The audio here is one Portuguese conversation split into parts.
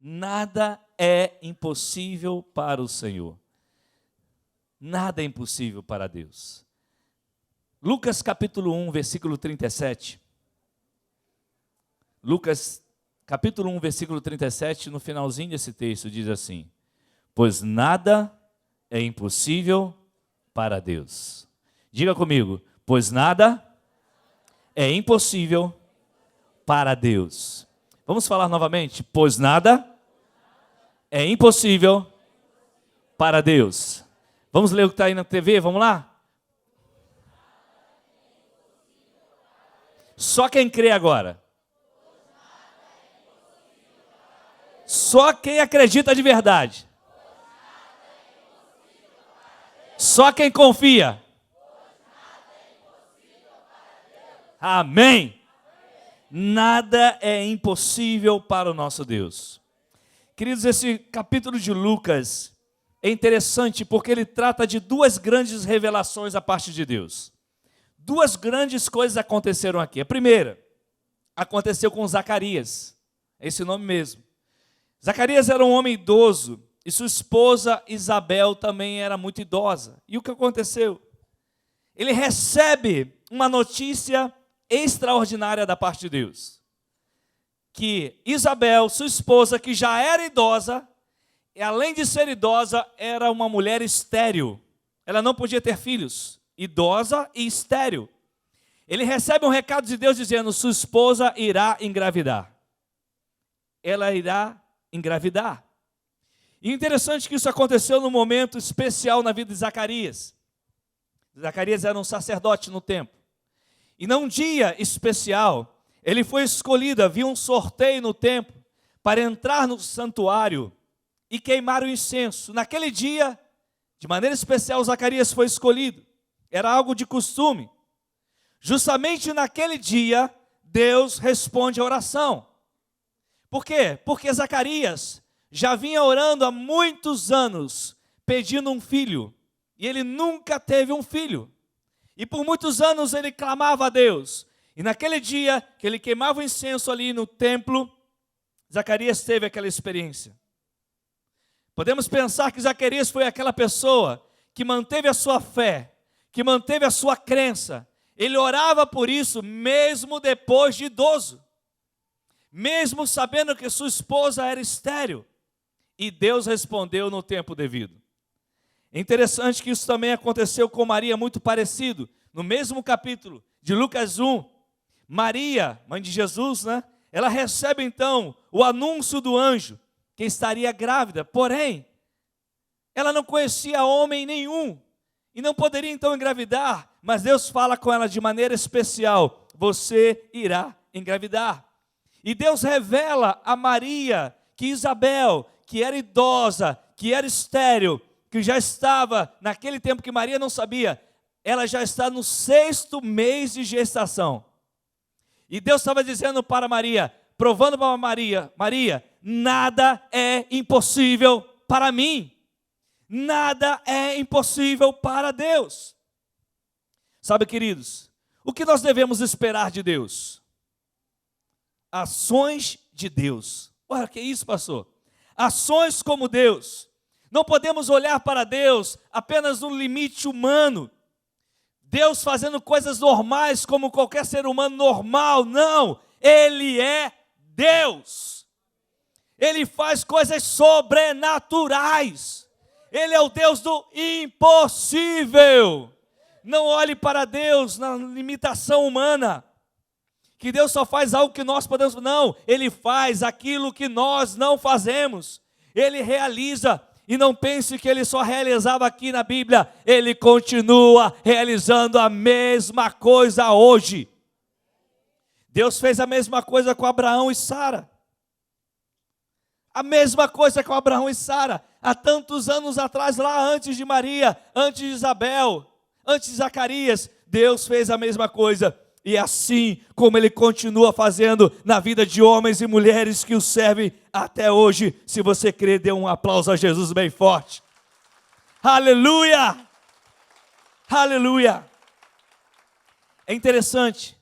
Nada é impossível para o Senhor. Nada é impossível para Deus. Lucas capítulo 1, versículo 37. Lucas capítulo 1, versículo 37, no finalzinho desse texto, diz assim: pois nada é impossível para Deus. Diga comigo, pois nada é impossível para Deus. Vamos falar novamente? Pois nada é impossível para Deus. Vamos ler o que está aí na TV? Vamos lá? Só quem crê agora. Só quem acredita de verdade. Só quem confia. Amém. Nada é impossível para o nosso Deus. Queridos, esse capítulo de Lucas é interessante porque ele trata de duas grandes revelações da parte de Deus. Duas grandes coisas aconteceram aqui. A primeira, aconteceu com Zacarias. É esse nome mesmo. Zacarias era um homem idoso e sua esposa Isabel também era muito idosa. E o que aconteceu? Ele recebe uma notícia extraordinária da parte de Deus. Que Isabel, sua esposa, que já era idosa, e além de ser idosa, era uma mulher estéril. Ela não podia ter filhos. Idosa e estéril. Ele recebe um recado de Deus dizendo: sua esposa irá engravidar. Ela irá engravidar. E interessante que isso aconteceu num momento especial na vida de Zacarias. Zacarias era um sacerdote no templo. E num dia especial, ele foi escolhido, havia um sorteio no templo para entrar no santuário e queimar o incenso. Naquele dia, de maneira especial, Zacarias foi escolhido. Era algo de costume. Justamente naquele dia, Deus responde a oração. Por quê? Porque Zacarias já vinha orando há muitos anos, pedindo um filho. E ele nunca teve um filho. E por muitos anos ele clamava a Deus. E naquele dia que ele queimava o incenso ali no templo, Zacarias teve aquela experiência. Podemos pensar que Zacarias foi aquela pessoa que manteve a sua fé, que manteve a sua crença. Ele orava por isso mesmo depois de idoso. Mesmo sabendo que sua esposa era estéril. E Deus respondeu no tempo devido. É interessante que isso também aconteceu com Maria, muito parecido. No mesmo capítulo de Lucas 1, Maria, mãe de Jesus, ela recebe então o anúncio do anjo que estaria grávida. Porém, ela não conhecia homem nenhum e não poderia então engravidar. Mas Deus fala com ela de maneira especial: você irá engravidar. E Deus revela a Maria que Isabel, que era idosa, que era estéril, que já estava, naquele tempo que Maria não sabia, ela já está no 6º mês de gestação. E Deus estava dizendo para Maria, provando para Maria: Maria, nada é impossível para mim. Nada é impossível para Deus. Sabe, queridos, o que nós devemos esperar de Deus? Ações de Deus. Olha, que isso, pastor? Ações como Deus. Não podemos olhar para Deus apenas no limite humano. Deus fazendo coisas normais como qualquer ser humano normal. Não, Ele é Deus. Ele faz coisas sobrenaturais. Ele é o Deus do impossível. Não olhe para Deus na limitação humana, que Deus só faz algo que nós podemos. Não, Ele faz aquilo que nós não fazemos. Ele realiza. E não pense que Ele só realizava aqui na Bíblia. Ele continua realizando a mesma coisa hoje. Deus fez a mesma coisa com Abraão e Sara. A mesma coisa com Abraão e Sara. Há tantos anos atrás, lá antes de Maria, antes de Isabel, antes de Zacarias, Deus fez a mesma coisa. E assim como Ele continua fazendo na vida de homens e mulheres que o servem até hoje. Se você crê, dê um aplauso a Jesus bem forte. Aleluia! Aleluia! É interessante.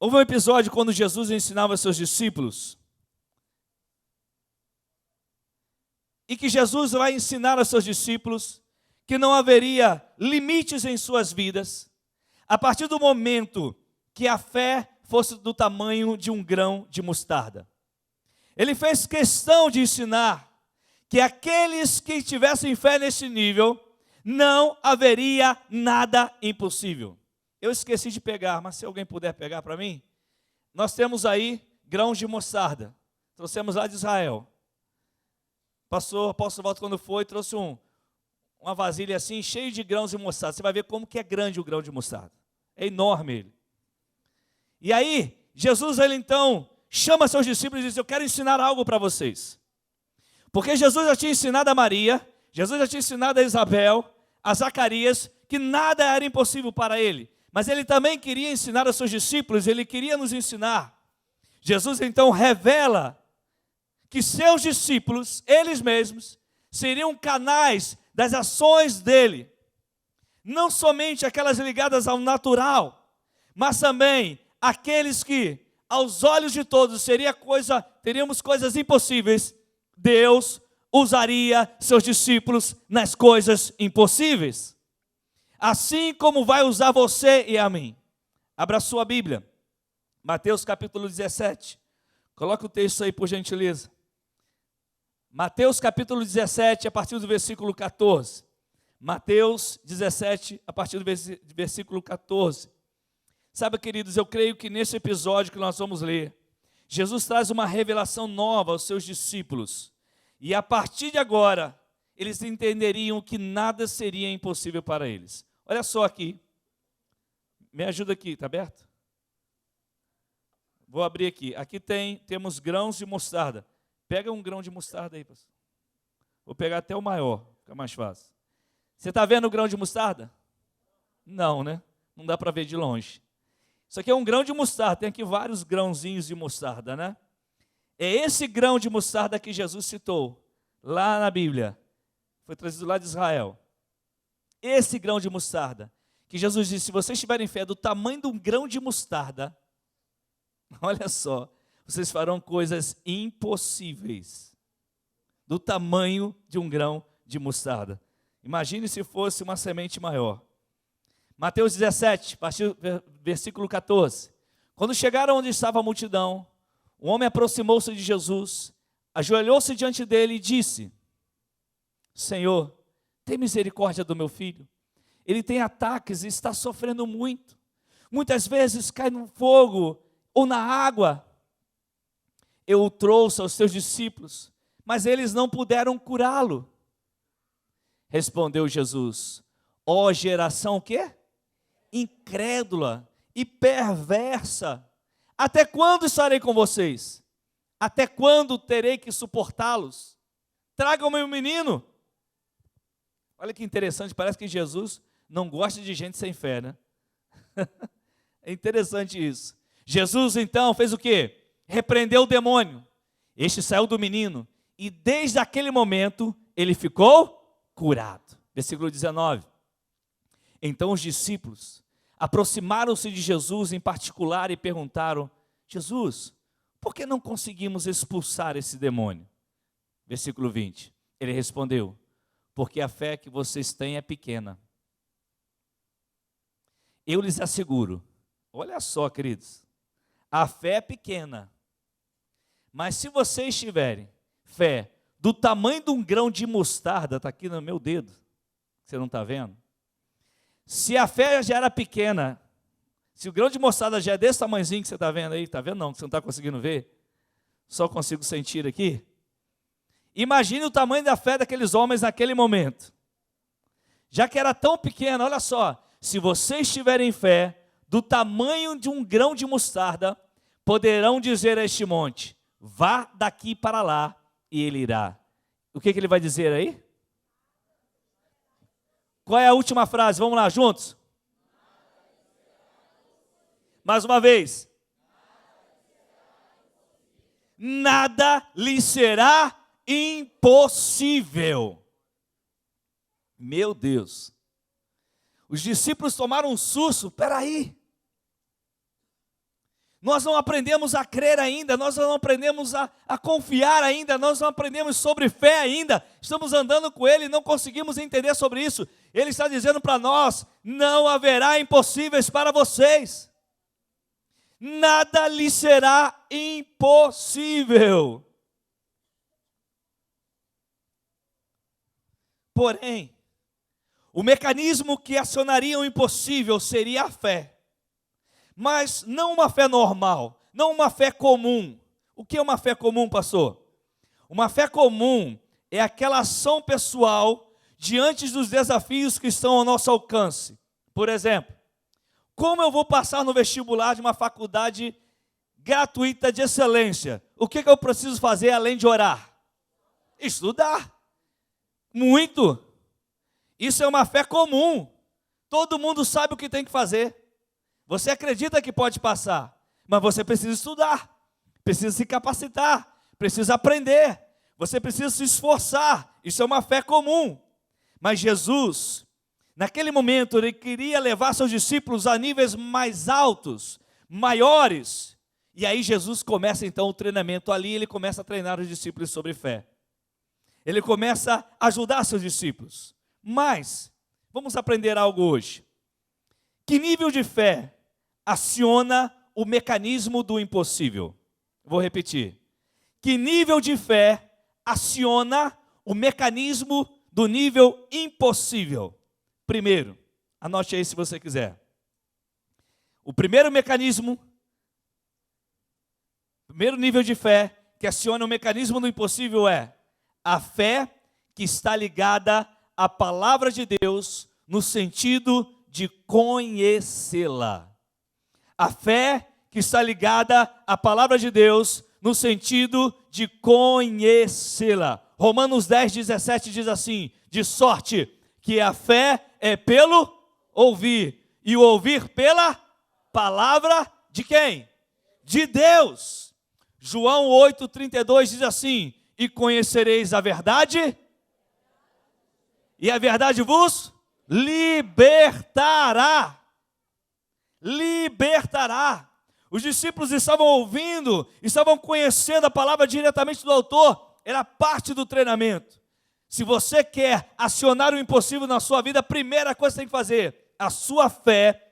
Houve um episódio quando Jesus ensinava seus discípulos. e que Jesus vai ensinar aos seus discípulos que não haveria limites em suas vidas, a partir do momento que a fé fosse do tamanho de um grão de mostarda. Ele fez questão de ensinar que aqueles que tivessem fé nesse nível, não haveria nada impossível. Eu esqueci de pegar, mas se alguém puder pegar para mim, nós temos aí grãos de mostarda, trouxemos lá de Israel. O apóstolo Walter, quando foi, trouxe uma vasilha assim, cheia de grãos de mostarda. Você vai ver como que é grande o grão de mostarda. É enorme ele. E aí, Jesus, ele então, chama seus discípulos e diz, eu quero ensinar algo para vocês. Porque Jesus já tinha ensinado a Maria, Jesus já tinha ensinado a Isabel, a Zacarias, que nada era impossível para ele. Mas ele também queria ensinar aos seus discípulos, ele queria nos ensinar. Jesus então revela que seus discípulos, eles mesmos, seriam canais das ações dele. Não somente aquelas ligadas ao natural, mas também aqueles que, aos olhos de todos, teríamos coisas impossíveis. Deus usaria seus discípulos nas coisas impossíveis. Assim como vai usar você e a mim. Abra sua Bíblia. Mateus capítulo 17. Coloca o texto aí, por gentileza. Mateus capítulo 17, a partir do versículo 14. Mateus 17, a partir do versículo 14. Sabe, queridos, eu creio que nesse episódio que nós vamos ler, Jesus traz uma revelação nova aos seus discípulos. E a partir de agora, eles entenderiam que nada seria impossível para eles. Olha só aqui. Me ajuda aqui, está aberto? Vou abrir aqui. Aqui temos grãos de mostarda. Pega um grão de mostarda aí, pastor. Vou pegar até o maior, fica mais fácil. Você está vendo o grão de mostarda? Não, né? Não dá para ver de longe. Isso aqui é um grão de mostarda. Tem aqui vários grãozinhos de mostarda, né? É esse grão de mostarda que Jesus citou lá na Bíblia. Foi trazido lá de Israel. Esse grão de mostarda, que Jesus disse, se vocês tiverem fé do tamanho de um grão de mostarda, olha só, vocês farão coisas impossíveis, do tamanho de um grão de mostarda. Imagine se fosse uma semente maior. Mateus 17, versículo 14. Quando chegaram onde estava a multidão, um homem aproximou-se de Jesus, ajoelhou-se diante dele e disse, Senhor, tem misericórdia do meu filho. Ele tem ataques e está sofrendo muito. Muitas vezes cai no fogo ou na água. Eu o trouxe aos teus discípulos, mas eles não puderam curá-lo. Respondeu Jesus, ó geração o quê? Incrédula e perversa. Até quando estarei com vocês? Até quando terei que suportá-los? Tragam o meu menino. Olha que interessante, parece que Jesus não gosta de gente sem fé, né? É interessante isso. Jesus então fez o quê? Repreendeu o demônio. Este saiu do menino e desde aquele momento ele ficou curado. Versículo 19. Então os discípulos aproximaram-se de Jesus em particular e perguntaram, Jesus, por que não conseguimos expulsar esse demônio? Versículo 20. Ele respondeu, porque a fé que vocês têm é pequena. Eu lhes asseguro, olha só, queridos, a fé é pequena, mas se vocês tiverem fé do tamanho de um grão de mostarda, está aqui no meu dedo, você não está vendo? Se a fé já era pequena, se o grão de mostarda já é desse tamanhozinho que você está vendo aí, está vendo não, que você não está conseguindo ver, só consigo sentir aqui. Imagine o tamanho da fé daqueles homens naquele momento. Já que era tão pequena, olha só, se vocês tiverem fé do tamanho de um grão de mostarda, poderão dizer a este monte, vá daqui para lá, e ele irá. O que ele vai dizer aí? Qual é a última frase? Vamos lá, juntos? Mais uma vez. Nada lhe será impossível. Meu Deus. Os discípulos tomaram um susto. Espera aí. Nós não aprendemos a crer ainda, nós não aprendemos a confiar ainda, nós não aprendemos sobre fé ainda. Estamos andando com Ele e não conseguimos entender sobre isso. Ele está dizendo para nós: não haverá impossíveis para vocês. Nada lhe será impossível. Porém, o mecanismo que acionaria o impossível seria a fé. Mas não uma fé normal, não uma fé comum. O que é uma fé comum, pastor? Uma fé comum é aquela ação pessoal diante dos desafios que estão ao nosso alcance. Por exemplo, como eu vou passar no vestibular de uma faculdade gratuita de excelência? O que eu preciso fazer além de orar? Estudar. Muito. Isso é uma fé comum. Todo mundo sabe o que tem que fazer. Você acredita que pode passar, mas você precisa estudar, precisa se capacitar, precisa aprender, você precisa se esforçar. Isso é uma fé comum. Mas Jesus, naquele momento, ele queria levar seus discípulos a níveis mais altos, maiores. E aí Jesus começa então o treinamento ali, ele começa a treinar os discípulos sobre fé. Ele começa a ajudar seus discípulos. Mas, vamos aprender algo hoje. Que nível de fé aciona o mecanismo do impossível? Vou repetir. Que nível de fé aciona o mecanismo do nível impossível? Primeiro, anote aí se você quiser. O primeiro mecanismo, primeiro nível de fé que aciona o mecanismo do impossível é a fé que está ligada à palavra de Deus no sentido de conhecê-la. A fé que está ligada à palavra de Deus no sentido de conhecê-la. Romanos 10, 17 diz assim: de sorte que a fé é pelo ouvir, e o ouvir pela palavra de quem? De Deus. João 8, 32 diz assim: e conhecereis a verdade, e a verdade vos libertará. Libertará. Os discípulos estavam ouvindo, estavam conhecendo a palavra diretamente do autor. Era parte do treinamento. Se você quer acionar o impossível na sua vida, a primeira coisa que você tem que fazer, a sua fé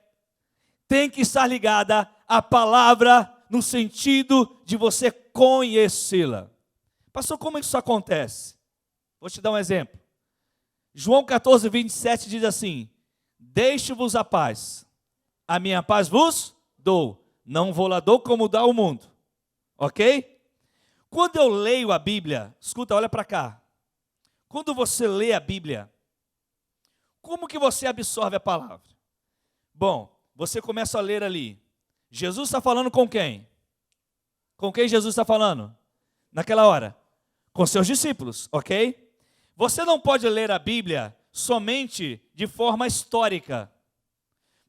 tem que estar ligada à palavra no sentido de você conhecê-la. Pastor, como isso acontece? Vou te dar um exemplo. João 14, 27 diz assim: deixo-vos a paz, a minha paz vos dou, não vou lá dou como dá o mundo. Ok? Quando eu leio a Bíblia, escuta, olha para cá. Quando você lê a Bíblia, como que você absorve a palavra? Bom, você começa a ler ali. Jesus está falando com quem? Com quem Jesus está falando? Naquela hora? Com seus discípulos, ok? Você não pode ler a Bíblia somente de forma histórica.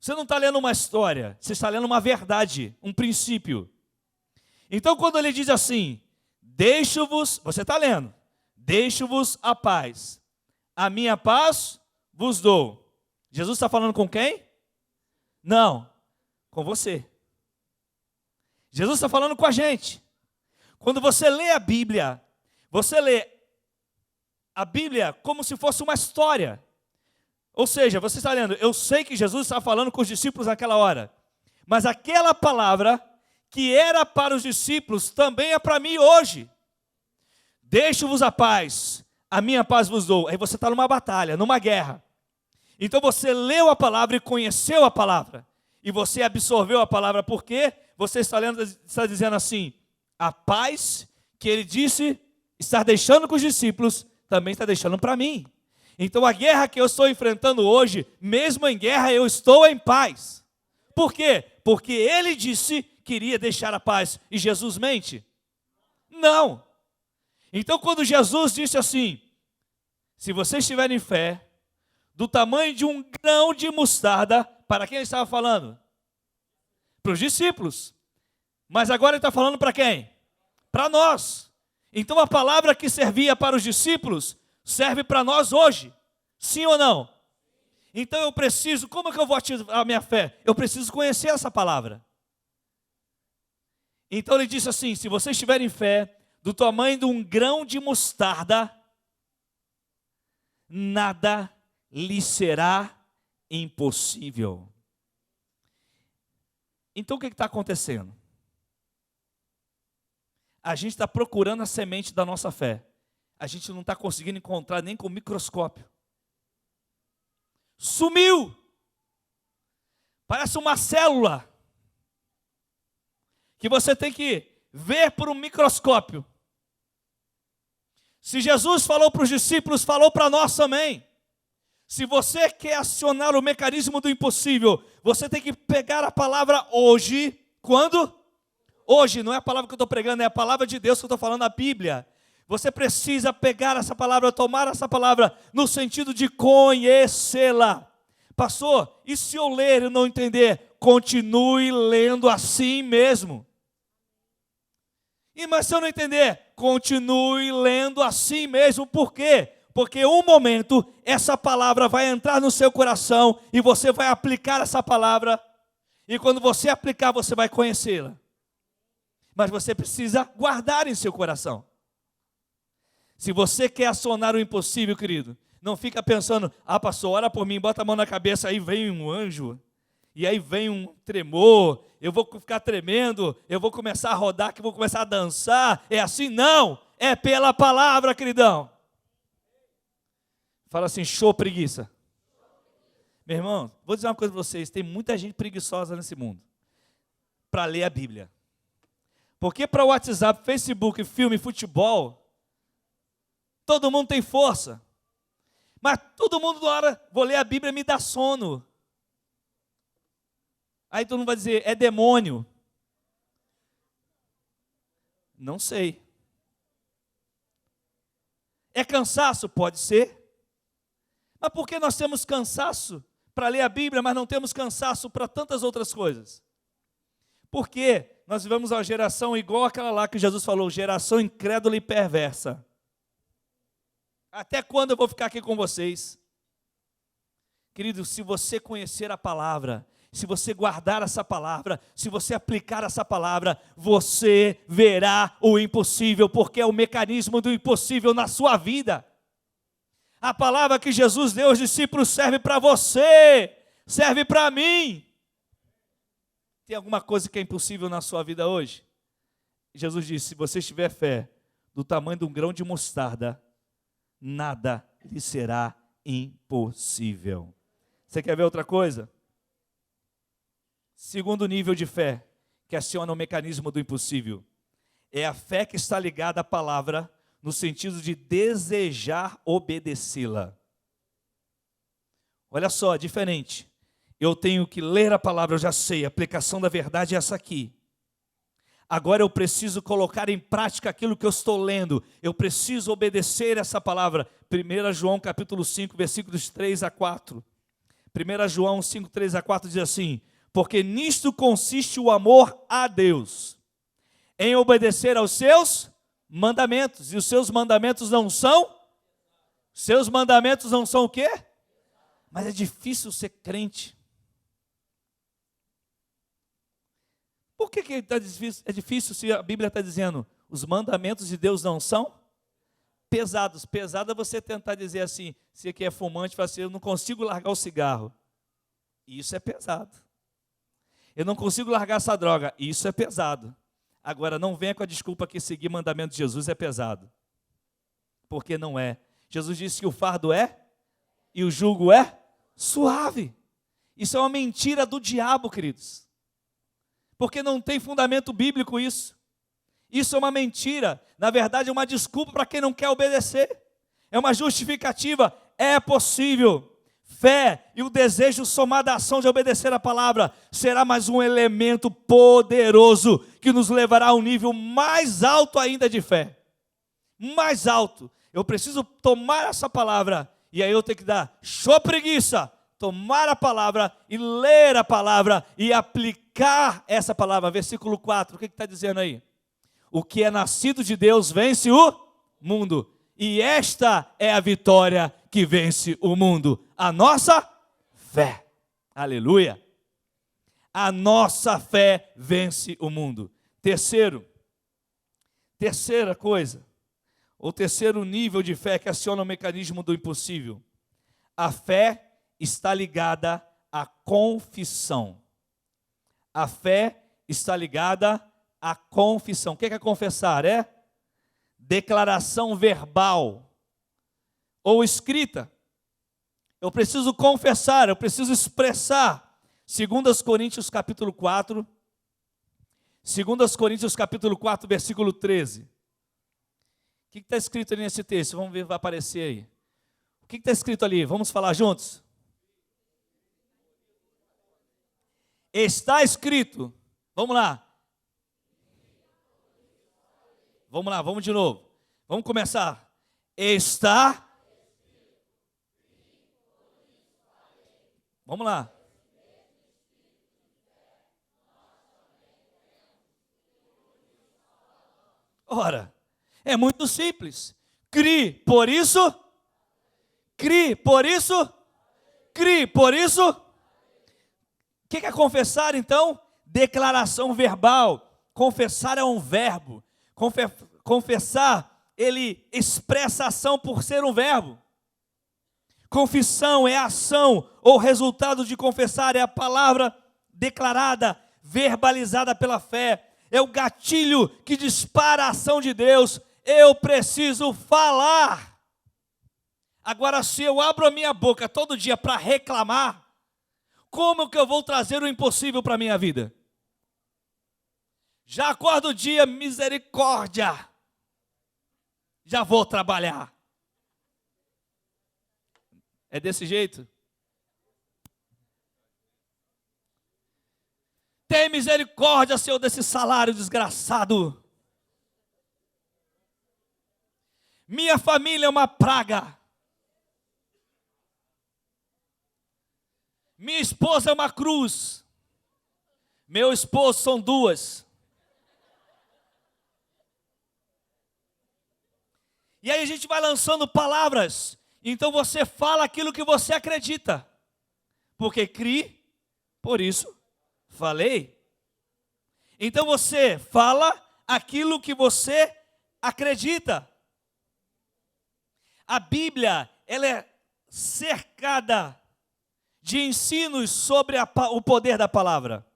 Você não está lendo uma história, você está lendo uma verdade, um princípio. Então, quando ele diz assim, deixo-vos, você está lendo, deixo-vos a paz, a minha paz vos dou. Jesus está falando com quem? Não, com você. Jesus está falando com a gente. Quando você lê a Bíblia, você lê a Bíblia como se fosse uma história. Ou seja, você está lendo, eu sei que Jesus está falando com os discípulos naquela hora, mas aquela palavra que era para os discípulos também é para mim hoje. Deixo-vos a paz, a minha paz vos dou. Aí você está numa batalha, numa guerra. Então você leu a palavra e conheceu a palavra. E você absorveu a palavra, porque você está dizendo assim, a paz que ele disse estar deixando com os discípulos, também está deixando para mim. Então a guerra que eu estou enfrentando hoje, mesmo em guerra, eu estou em paz. Por quê? Porque ele disse que iria deixar a paz. E Jesus mente? Não. Então quando Jesus disse assim, se vocês tiverem fé, do tamanho de um grão de mostarda, para quem ele estava falando? Para os discípulos. Mas agora ele está falando para quem? Para nós. Então a palavra que servia para os discípulos serve para nós hoje. Sim ou não? Então eu preciso, como é que eu vou ativar a minha fé? Eu preciso conhecer essa palavra. Então ele disse assim: se vocês tiverem fé do tamanho de um grão de mostarda, nada lhe será impossível. Então o que está acontecendo? A gente está procurando a semente da nossa fé. A gente não está conseguindo encontrar nem com o microscópio. Sumiu! Parece uma célula que você tem que ver por um microscópio. Se Jesus falou para os discípulos, falou para nós também. Se você quer acionar o mecanismo do impossível, você tem que pegar a palavra hoje. Quando? Hoje, não é a palavra que eu estou pregando, é a palavra de Deus que eu estou falando, a Bíblia. Você precisa pegar essa palavra, tomar essa palavra no sentido de conhecê-la. Pastor, e se eu ler e não entender? Continue lendo assim mesmo. E mas se eu não entender? Continue lendo assim mesmo. Por quê? Porque um momento essa palavra vai entrar no seu coração e você vai aplicar essa palavra. E quando você aplicar, você vai conhecê-la. Mas você precisa guardar em seu coração. Se você quer acionar o impossível, querido, não fica pensando: ah, pastor, ora por mim, bota a mão na cabeça, aí vem um anjo, e aí vem um tremor, eu vou ficar tremendo, eu vou começar a rodar, que vou começar a dançar. É assim? Não, é pela palavra, queridão. Fala assim: show, preguiça. Meu irmão, vou dizer uma coisa para vocês, tem muita gente preguiçosa nesse mundo para ler a Bíblia. Porque para o WhatsApp, Facebook, filme, futebol, todo mundo tem força. Mas todo mundo, na hora, vou ler a Bíblia, me dá sono. Aí todo mundo vai dizer: é demônio. Não sei. É cansaço? Pode ser. Mas por que nós temos cansaço para ler a Bíblia, mas não temos cansaço para tantas outras coisas? Porque nós vivemos uma geração igual aquela lá que Jesus falou, geração incrédula e perversa. Até quando eu vou ficar aqui com vocês? Querido, se você conhecer a palavra, se você guardar essa palavra, se você aplicar essa palavra, você verá o impossível, porque é o mecanismo do impossível na sua vida. A palavra que Jesus deu aos discípulos serve para você, serve para mim. Tem alguma coisa que é impossível na sua vida hoje? Jesus disse: se você tiver fé do tamanho de um grão de mostarda, nada lhe será impossível. Você quer ver outra coisa? Segundo nível de fé que aciona o mecanismo do impossível é a fé que está ligada à palavra no sentido de desejar obedecê-la. Olha só, diferente. Eu tenho que ler a palavra, eu já sei, a aplicação da verdade é essa aqui. Agora eu preciso colocar em prática aquilo que eu estou lendo. Eu preciso obedecer essa palavra. 1 João capítulo 5, versículos 3 a 4. 1 João 5, 3 a 4 diz assim: porque nisto consiste o amor a Deus, em obedecer aos seus mandamentos. E os seus mandamentos não são? Seus mandamentos não são o quê? Mas é difícil ser crente. Por que é difícil se a Bíblia está dizendo os mandamentos de Deus não são pesados? Pesado é você tentar dizer assim, se aqui é fumante, fala assim: eu não consigo largar o cigarro. Isso é pesado. Eu não consigo largar essa droga. Isso é pesado. Agora, não venha com a desculpa que seguir mandamento de Jesus é pesado. Porque não é. Jesus disse que o fardo é e o jugo é suave. Isso é uma mentira do diabo, queridos. Porque não tem fundamento bíblico isso. Isso é uma mentira. Na verdade, é uma desculpa para quem não quer obedecer. É uma justificativa. É possível. Fé e o desejo somado à ação de obedecer a palavra será mais um elemento poderoso que nos levará a um nível mais alto ainda de fé. Mais alto. Eu preciso tomar essa palavra e aí eu tenho que dar show preguiça. Tomar a palavra e ler a palavra e aplicar essa palavra. Versículo 4, o que está dizendo aí? O que é nascido de Deus vence o mundo. E esta é a vitória que vence o mundo. A nossa fé. Aleluia. A nossa fé vence o mundo. Terceira coisa, ou terceiro nível de fé que aciona o mecanismo do impossível. A fé está ligada à confissão. A fé está ligada à confissão. O que é confessar? É declaração verbal ou escrita. Eu preciso confessar, eu preciso expressar. 2 Coríntios capítulo 4, 2 Coríntios capítulo 4, versículo 13. O que está escrito ali nesse texto? Vamos ver, vai aparecer aí. O que está escrito ali? Vamos falar juntos? Está escrito. Vamos lá. Vamos lá, vamos de novo. Vamos começar. Está. Vamos lá. Ora, é muito simples. Crie, por isso. Crie, por isso. Crie, por isso. O que é confessar, então? Declaração verbal. Confessar é um verbo. Confessar, ele expressa ação por ser um verbo. Confissão é ação ou resultado de confessar, é a palavra declarada, verbalizada pela fé. É o gatilho que dispara a ação de Deus. Eu preciso falar. Agora, se eu abro a minha boca todo dia para reclamar, como que eu vou trazer o impossível para a minha vida? Já acordo o dia, misericórdia. Já vou trabalhar. É desse jeito? Tem misericórdia, Senhor, desse salário desgraçado. Minha família é uma praga. Minha esposa é uma cruz. Meu esposo são duas. E aí a gente vai lançando palavras. Então você fala aquilo que você acredita. Porque crie, por isso falei. Então você fala aquilo que você acredita. A Bíblia, ela é cercada de ensinos sobre o poder da palavra.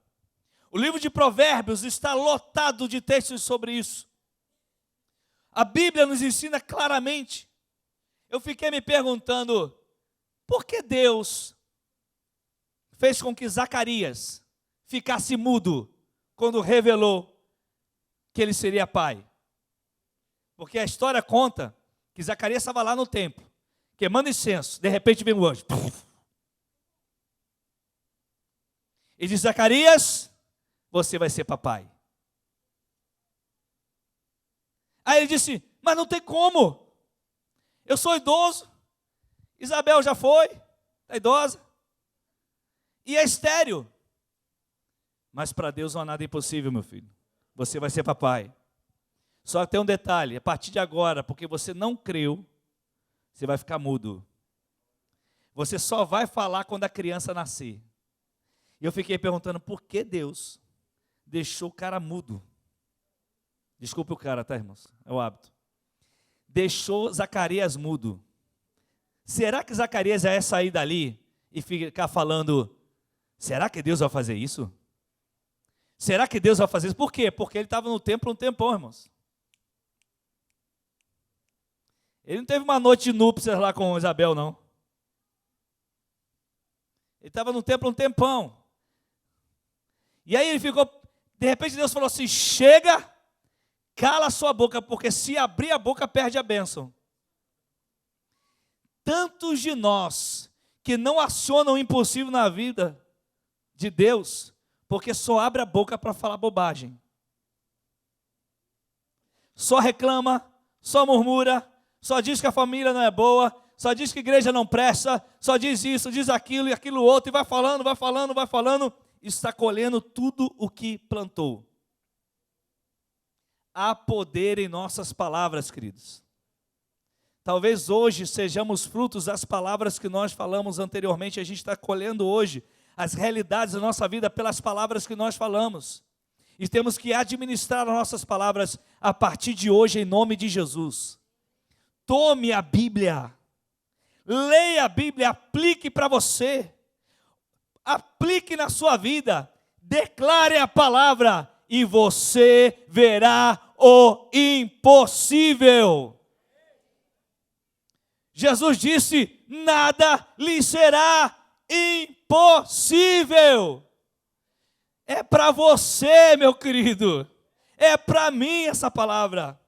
O livro de Provérbios está lotado de textos sobre isso. A Bíblia nos ensina claramente. Eu fiquei me perguntando, por que Deus fez com que Zacarias ficasse mudo quando revelou que ele seria pai? Porque a história conta que Zacarias estava lá no templo, queimando incenso, de repente vem um anjo. E diz: Zacarias, você vai ser papai. Aí ele disse: mas não tem como. Eu sou idoso, Isabel já foi, está idosa, e é estéril. Mas para Deus não há nada impossível, meu filho. Você vai ser papai. Só que tem um detalhe: a partir de agora, porque você não creu, você vai ficar mudo. Você só vai falar quando a criança nascer. E eu fiquei perguntando, por que Deus deixou o cara mudo? Desculpe o cara, tá, irmãos? É o hábito. Deixou Zacarias mudo. Será que Zacarias já ia sair dali e ficar falando, será que Deus vai fazer isso? Será que Deus vai fazer isso? Por quê? Porque ele estava no templo um tempão, irmãos. Ele não teve uma noite de núpcias lá com Isabel, não. Ele estava no templo um tempão. E aí ele ficou, de repente Deus falou assim, chega, cala a sua boca, porque se abrir a boca perde a bênção. Tantos de nós que não acionam o impossível na vida de Deus, porque só abre a boca para falar bobagem. Só reclama, só murmura, só diz que a família não é boa, só diz que a igreja não presta, só diz isso, diz aquilo e aquilo outro, e vai falando, está colhendo tudo o que plantou. Há poder em nossas palavras, queridos. Talvez hoje sejamos frutos das palavras que nós falamos anteriormente, a gente está colhendo hoje as realidades da nossa vida pelas palavras que nós falamos. E temos que administrar as nossas palavras a partir de hoje, em nome de Jesus. Tome a Bíblia, leia a Bíblia, aplique para você, aplique na sua vida, declare a palavra e você verá o impossível. Jesus disse: nada lhe será impossível. É para você, meu querido, é para mim essa palavra.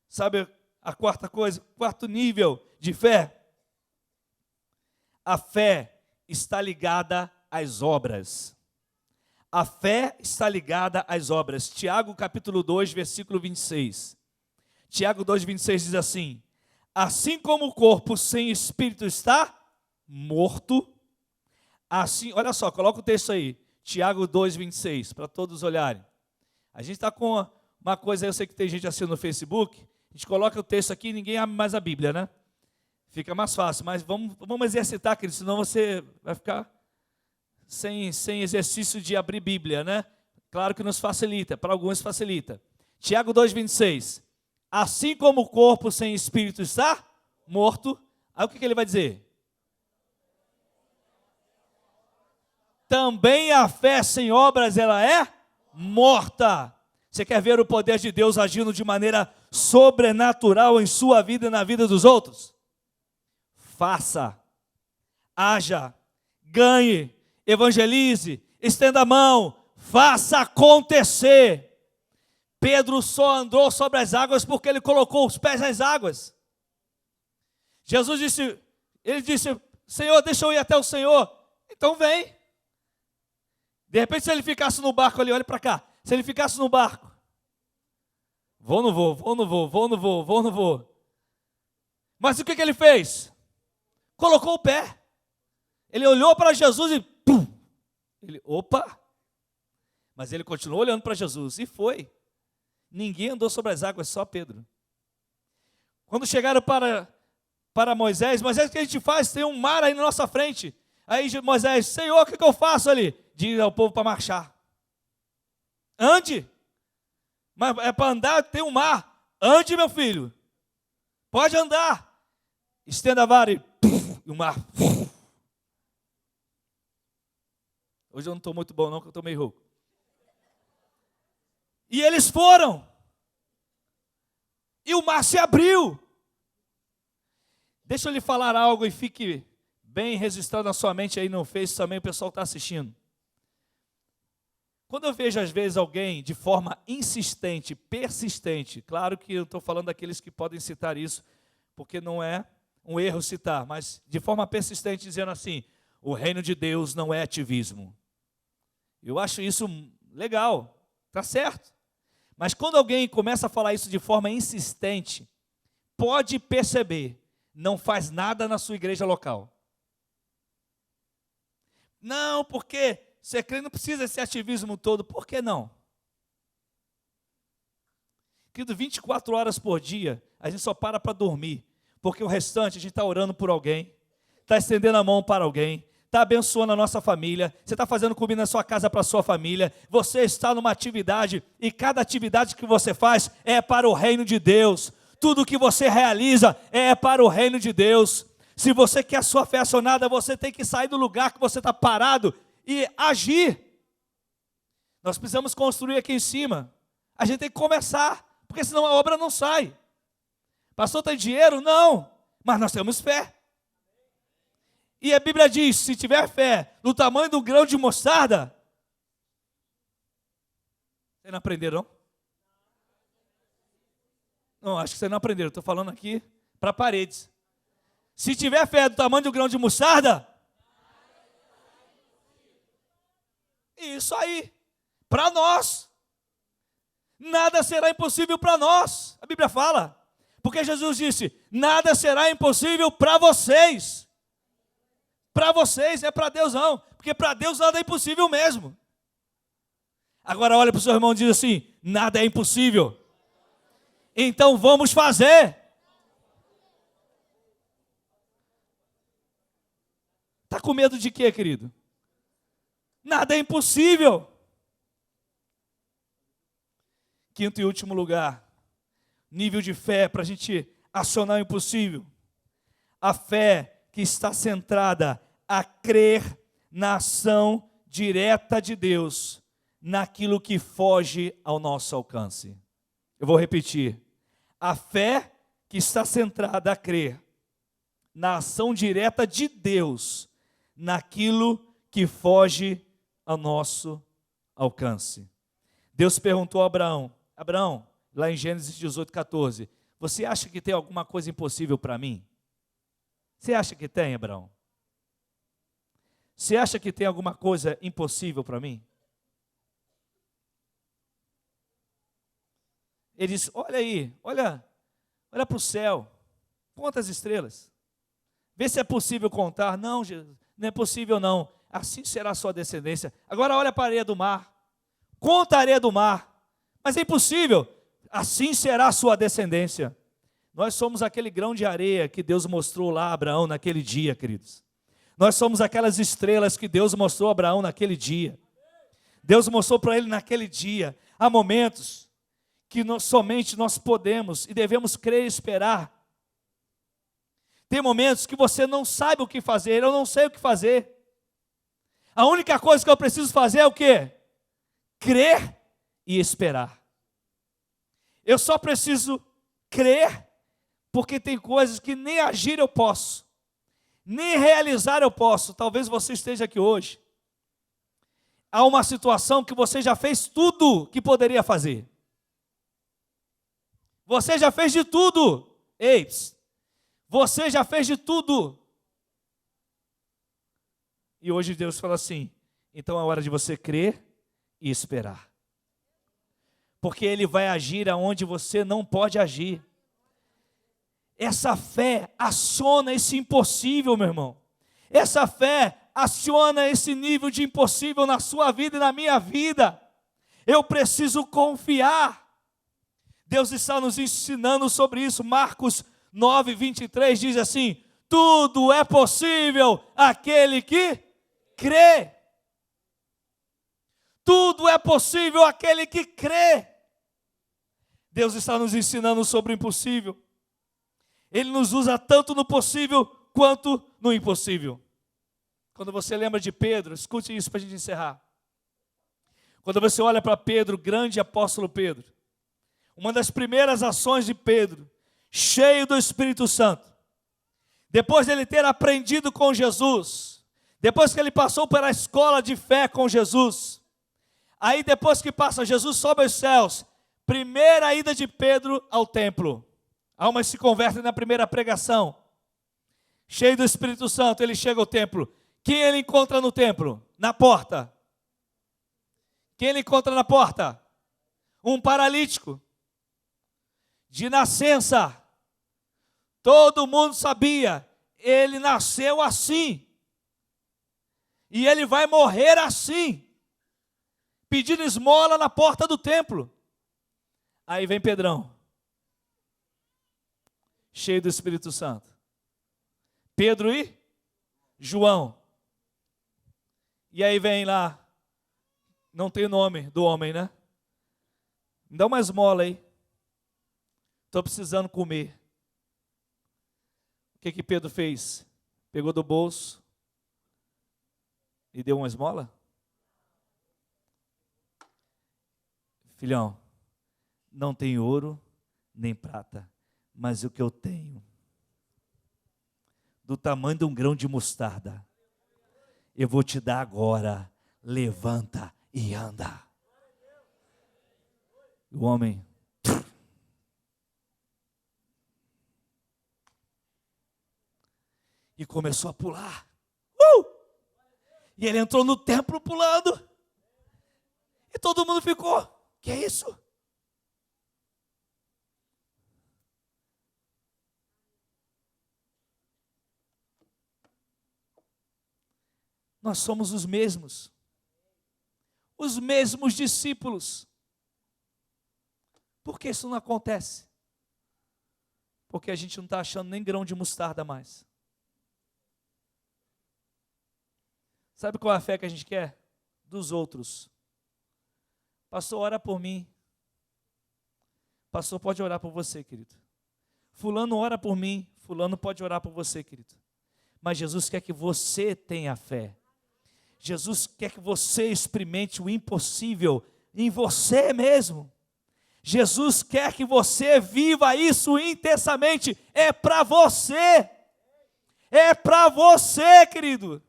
Sabe a quarta coisa, quarto nível de fé? A fé está ligada às obras. A fé está ligada às obras. Tiago capítulo 2, versículo 26. Tiago 2, 26 diz assim: assim como o corpo sem espírito está morto, assim, olha só, coloca o texto aí, Tiago 2, 26, para todos olharem. A gente está com uma coisa, eu sei que tem gente assim no Facebook, a gente coloca o texto aqui e ninguém abre mais a Bíblia, né? Fica mais fácil, mas vamos exercitar, querido, senão você vai ficar sem exercício de abrir Bíblia, né? Claro que nos facilita, para alguns facilita. Tiago 2, 26. Assim como o corpo sem espírito está morto, aí o que ele vai dizer? Também a fé sem obras, ela é morta. Você quer ver o poder de Deus agindo de maneira sobrenatural em sua vida e na vida dos outros? Faça, haja, ganhe, evangelize, estenda a mão, faça acontecer. Pedro só andou sobre as águas porque ele colocou os pés nas águas. Jesus disse, ele disse: Senhor, deixa eu ir até o Senhor. Então vem. De repente, se ele ficasse no barco ali, olha para cá, se ele ficasse no barco, vou, não vou, vou, não vou, vou, não vou, vou, não vou. Mas o que ele fez? Colocou o pé. Ele olhou para Jesus e pum! Ele, opa! Mas ele continuou olhando para Jesus e foi. Ninguém andou sobre as águas, só Pedro. Quando chegaram para Moisés, o que a gente faz? Tem um mar aí na nossa frente. Aí Moisés: Senhor, o que eu faço ali? Diz ao povo para marchar. Ande. Mas é para andar, tem um mar. Ande, meu filho. Pode andar. Estenda a vara e o mar. Hoje eu não estou muito bom não, porque eu estou meio rouco. E eles foram. E o mar se abriu. Deixa eu lhe falar algo e fique bem registrado na sua mente aí no Face também, o pessoal está assistindo. Quando eu vejo às vezes alguém de forma insistente, persistente, claro que eu estou falando daqueles que podem citar isso, porque não é um erro citar, mas de forma persistente dizendo assim: o reino de Deus não é ativismo. Eu acho isso legal, está certo. Mas quando alguém começa a falar isso de forma insistente, pode perceber, não faz nada na sua igreja local. Não, porque você crê, não precisa esse ativismo todo. Por que não? Querido, 24 horas por dia, a gente só para dormir, porque o restante a gente está orando por alguém, está estendendo a mão para alguém, está abençoando a nossa família, você está fazendo comida na sua casa para a sua família, você está numa atividade, e cada atividade que você faz é para o reino de Deus. Tudo que você realiza é para o reino de Deus. Se você quer a sua fé acionada, você tem que sair do lugar que você está parado e agir. Nós precisamos construir aqui em cima. A gente tem que começar, porque senão a obra não sai. Pastor, tem dinheiro? Não, mas nós temos fé. E a Bíblia diz: se tiver fé do tamanho do grão de mostarda. Vocês não aprenderam, não? Não, acho que vocês não aprenderam. Estou falando aqui para paredes. Se tiver fé do tamanho do grão de mostarda, isso aí, para nós, nada será impossível para nós. A Bíblia fala, porque Jesus disse: nada será impossível para vocês. Para vocês, é para Deus não, porque para Deus nada é impossível mesmo. Agora olha para o seu irmão e diz assim: nada é impossível. Então vamos fazer. Está com medo de quê, querido? Nada é impossível. Quinto e último lugar, nível de fé para a gente acionar o impossível. A fé que está centrada a crer na ação direta de Deus, naquilo que foge ao nosso alcance. Eu vou repetir. A fé que está centrada a crer na ação direta de Deus, naquilo que foge ao nosso alcance. Deus perguntou a Abraão, Abraão, lá em Gênesis 18:14, você acha que tem alguma coisa impossível para mim? Você acha que tem, Abraão? Você acha que tem alguma coisa impossível para mim? Ele diz, olha aí, olha para o céu, conta as estrelas. Vê se é possível contar. Não, não é possível não. Assim será a sua descendência. Agora olha para a areia do mar. Conta a areia do mar. Mas é impossível. Assim será a sua descendência. Nós somos aquele grão de areia que Deus mostrou lá a Abraão naquele dia, queridos. Nós somos aquelas estrelas que Deus mostrou a Abraão naquele dia. Deus mostrou para ele naquele dia. Há momentos que somente nós podemos e devemos crer e esperar. Tem momentos que você não sabe o que fazer, eu não sei o que fazer. A única coisa que eu preciso fazer é o quê? Crer e esperar. Eu só preciso crer, porque tem coisas que nem agir eu posso, nem realizar eu posso. Talvez você esteja aqui hoje. Há uma situação que você já fez tudo que poderia fazer. Você já fez de tudo. Ei, você já fez de tudo. E hoje Deus fala assim, então é hora de você crer e esperar. Porque Ele vai agir aonde você não pode agir. Essa fé aciona esse impossível, meu irmão. Essa fé aciona esse nível de impossível na sua vida e na minha vida. Eu preciso confiar. Deus está nos ensinando sobre isso. Marcos 9:23 diz assim, tudo é possível àquele que crê. Tudo é possível àquele que crê. Deus está nos ensinando sobre o impossível. Ele nos usa tanto no possível quanto no impossível. Quando você lembra de Pedro, escute isso para a gente encerrar. Quando você olha para Pedro, grande apóstolo Pedro, uma das primeiras ações de Pedro, cheio do Espírito Santo, depois de ele ter aprendido com Jesus, depois que ele passou pela escola de fé com Jesus, aí depois que passa, Jesus sobe aos céus, primeira ida de Pedro ao templo, almas se convertem na primeira pregação, cheio do Espírito Santo, ele chega ao templo. Quem ele encontra no templo? Na porta. Quem ele encontra na porta? Um paralítico, de nascença. Todo mundo sabia, ele nasceu assim, e ele vai morrer assim, pedindo esmola na porta do templo. Aí vem Pedrão, cheio do Espírito Santo. Pedro e João. E aí vem lá, não tem o nome do homem, né? Me dá uma esmola aí. Estou precisando comer. O que Pedro fez? Pegou do bolso e deu uma esmola? Filhão, não tem ouro nem prata, mas o que eu tenho, do tamanho de um grão de mostarda, eu vou te dar agora. Levanta e anda. O homem e começou a pular. E ele entrou no templo pulando. E todo mundo ficou, que é isso? Nós somos os mesmos discípulos. Por que isso não acontece? Porque a gente não está achando nem grão de mostarda mais. Sabe qual é a fé que a gente quer? Dos outros. Pastor, ora por mim. pastor pode orar por você, querido. Fulano ora por mim, fulano pode orar por você, querido. Mas Jesus quer que você tenha fé. Jesus quer que você experimente o impossível em você mesmo. Jesus quer que você viva isso intensamente. É para você. É para você, querido.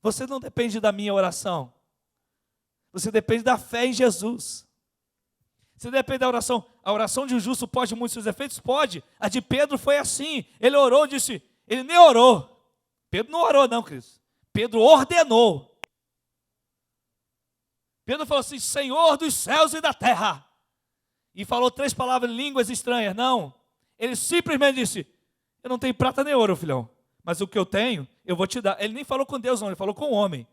Você não depende da minha oração. Você depende da fé em Jesus. Você depende da oração. A oração de um justo pode muitos seus efeitos? Pode. A de Pedro foi assim. Ele orou, disse, ele nem orou. Pedro não orou não, Cristo. Pedro ordenou. Pedro falou assim, Senhor dos céus e da terra. E falou 3 palavras em línguas estranhas. Não. Ele simplesmente disse, eu não tenho prata nem ouro, filhão. Mas o que eu tenho, eu vou te dar. Ele nem falou com Deus não, ele falou com o homem.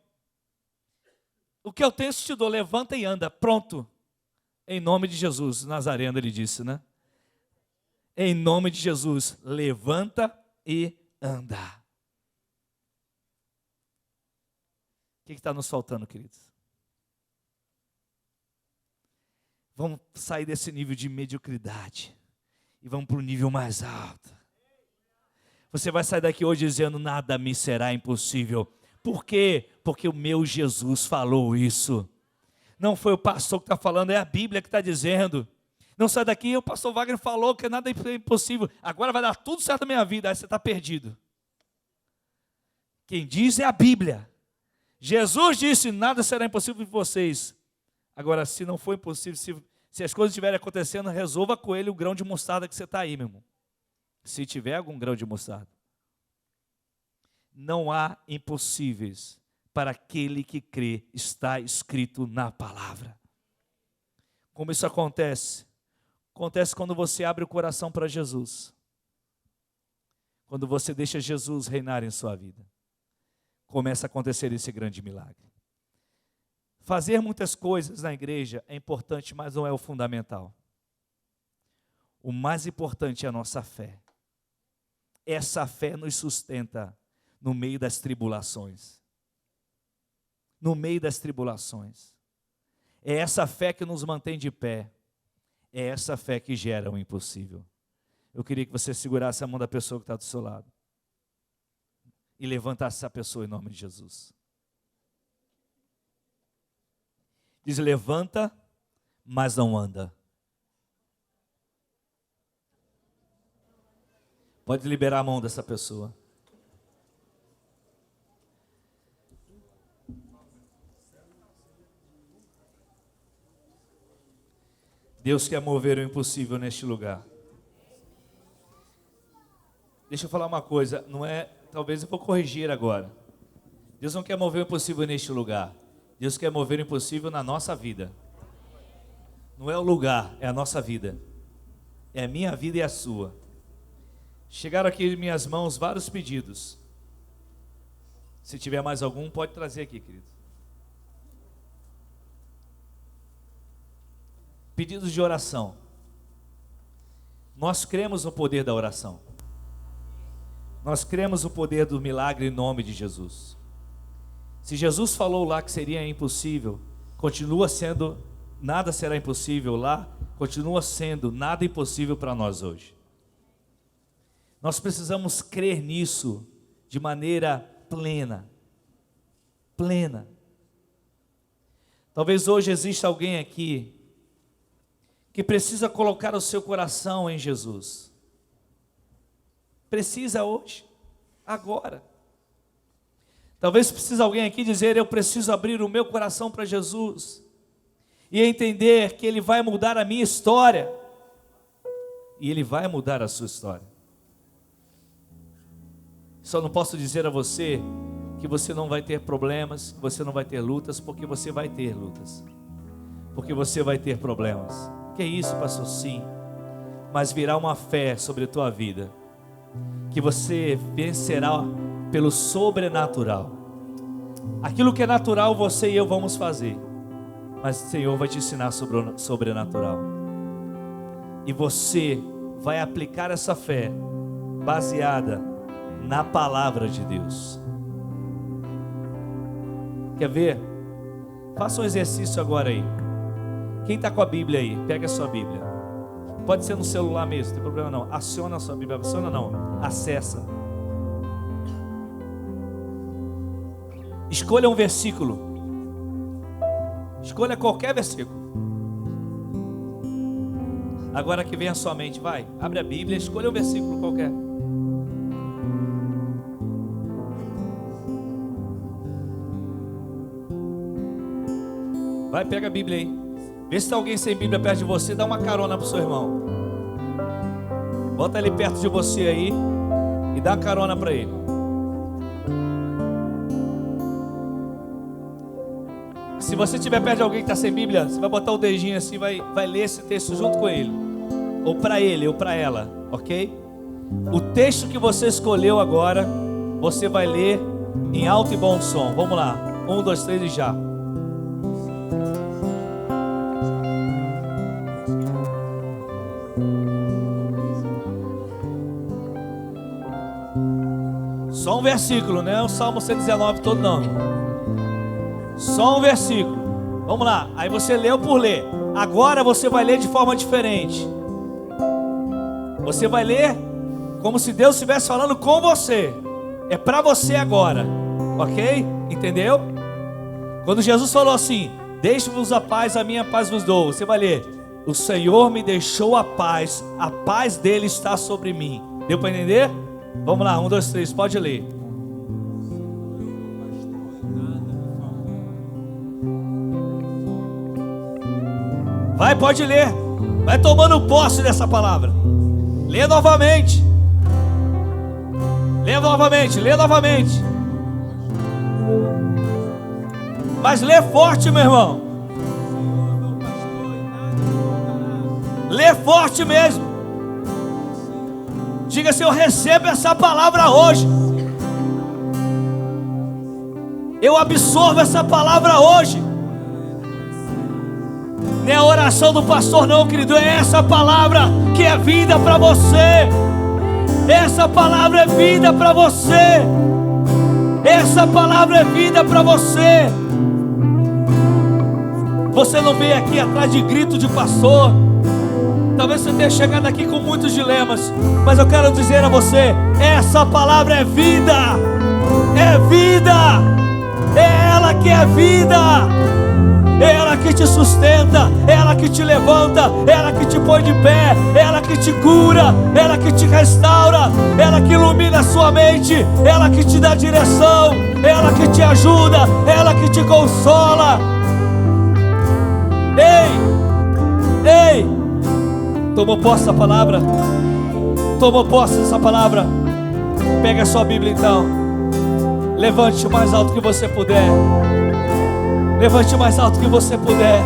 O que eu tenho, eu te dou, levanta e anda. Pronto. Em nome de Jesus, Nazareno ele disse, né? Em nome de Jesus, levanta e anda. O que está nos faltando, queridos? Vamos sair desse nível de mediocridade e vamos para o nível mais alto. Você vai sair daqui hoje dizendo, nada me será impossível. Por quê? Porque o meu Jesus falou isso. Não foi o pastor que está falando, é a Bíblia que está dizendo. Não sai daqui, o pastor Wagner falou que nada é impossível. Agora vai dar tudo certo na minha vida, aí você está perdido. Quem diz é a Bíblia. Jesus disse, nada será impossível para vocês. Agora, se não for impossível, se as coisas estiverem acontecendo, resolva com ele o grão de mostarda que você está aí, meu irmão. Se tiver algum grão de mostarda. Não há impossíveis para aquele que crê, está escrito na palavra. Como isso acontece? Acontece quando você abre o coração para Jesus. Quando você deixa Jesus reinar em sua vida. Começa a acontecer esse grande milagre. Fazer muitas coisas na igreja é importante, mas não é o fundamental. O mais importante é a nossa fé. Essa fé nos sustenta no meio das tribulações. No meio das tribulações. É essa fé que nos mantém de pé. É essa fé que gera o impossível. Eu queria que você segurasse a mão da pessoa que está do seu lado. E levantasse essa pessoa em nome de Jesus. Diz, levanta, mas não anda. Pode liberar a mão dessa pessoa. Deus quer mover o impossível neste lugar. Deixa eu falar uma coisa, não é, talvez eu vou corrigir agora. Deus não quer mover o impossível neste lugar. Deus quer mover o impossível na nossa vida. Não é o lugar, é a nossa vida. É a minha vida e a sua. Chegaram aqui em minhas mãos vários pedidos. Se tiver mais algum, pode trazer aqui, querido. Pedidos de oração. Nós cremos no poder da oração. Nós cremos no poder do milagre em nome de Jesus. Se Jesus falou lá que seria impossível, continua sendo, nada será impossível lá, continua sendo nada impossível para nós hoje. Nós precisamos crer nisso de maneira plena. Plena. Talvez hoje exista alguém aqui que precisa colocar o seu coração em Jesus. Precisa hoje, agora. Talvez precise alguém aqui dizer, eu preciso abrir o meu coração para Jesus. E entender que Ele vai mudar a minha história. E Ele vai mudar a sua história. Só não posso dizer a você que você não vai ter problemas, que você não vai ter lutas, porque você vai ter lutas. Porque você vai ter problemas. Que é isso, pastor? Sim. Mas virá uma fé sobre a tua vida. Que você vencerá pelo sobrenatural. Aquilo que é natural, você e eu vamos fazer. Mas o Senhor vai te ensinar sobre o sobrenatural. E você vai aplicar essa fé baseada na palavra de Deus. Quer ver? Faça um exercício agora aí. Quem está com a Bíblia aí? Pega a sua Bíblia. Pode ser no celular mesmo, não tem problema não. Aciona a sua Bíblia. Aciona não, acessa. Escolha um versículo. Escolha qualquer versículo. Agora que vem a sua mente, vai. Abre a Bíblia, escolha um versículo qualquer. Vai, pega a Bíblia aí. Vê se tem alguém sem Bíblia perto de você. Dá uma carona pro seu irmão. Bota ele perto de você aí e dá uma carona para ele. Se você estiver perto de alguém que está sem Bíblia, você vai botar o dedinho assim, vai ler esse texto junto com ele. Ou para ele, ou para ela, ok? O texto que você escolheu agora, você vai ler em alto e bom som. Vamos lá. 1, 2, 3 e já. Só um versículo, não é o Salmo 119 todo não. Só um versículo. Vamos lá. Aí você leu por ler. Agora você vai ler de forma diferente. Você vai ler como se Deus estivesse falando com você. É para você agora. Ok? Entendeu? Quando Jesus falou assim: deixe-vos a paz, a minha paz vos dou. Você vai ler: o Senhor me deixou a paz dele está sobre mim. Deu para entender? Vamos lá, 1, 2, 3, pode ler. Vai, pode ler. Vai tomando posse dessa palavra. Lê novamente. Lê novamente, lê novamente. Mas lê forte, meu irmão. Lê forte mesmo. Diga assim: eu recebo essa palavra hoje. Eu absorvo essa palavra hoje. Não é a oração do pastor não, querido. É essa palavra que é vida para você. Essa palavra é vida para você. Essa palavra é vida para você. Você não veio aqui atrás de grito de pastor. Talvez você tenha chegado aqui com muitos dilemas, mas eu quero dizer a você: essa palavra é vida. É vida. É ela que é vida. É ela que te sustenta, é ela que te levanta, é ela que te põe de pé, é ela que te cura, é ela que te restaura, é ela que ilumina a sua mente, é ela que te dá direção, é ela que te ajuda, é ela que te consola. Ei, tomou posse dessa palavra? Tomou posse dessa palavra? Pega a sua Bíblia então, levante o mais alto que você puder. Levante o mais alto que você puder.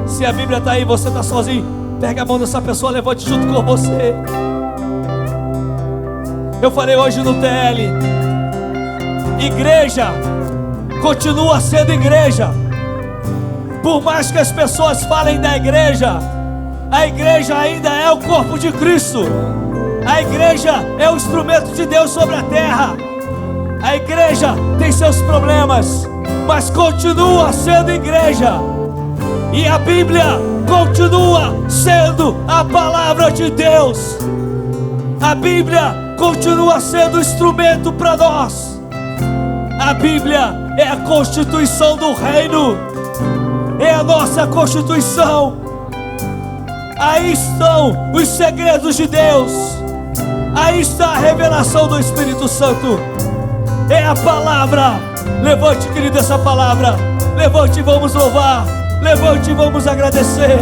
Se a Bíblia está aí, você está sozinho, pega a mão dessa pessoa, levante junto com você. Eu falei hoje no TL: igreja continua sendo igreja. Por mais que as pessoas falem da igreja, a igreja ainda é o corpo de Cristo. A igreja é o instrumento de Deus sobre a terra. A igreja tem seus problemas, mas continua sendo igreja. E a Bíblia continua sendo a palavra de Deus. A Bíblia continua sendo instrumento para nós. A Bíblia é a constituição do reino. É a nossa constituição. Aí estão os segredos de Deus. Aí está a revelação do Espírito Santo. É a palavra. Levante, querido, essa palavra. Levante e vamos louvar. Levante e vamos agradecer.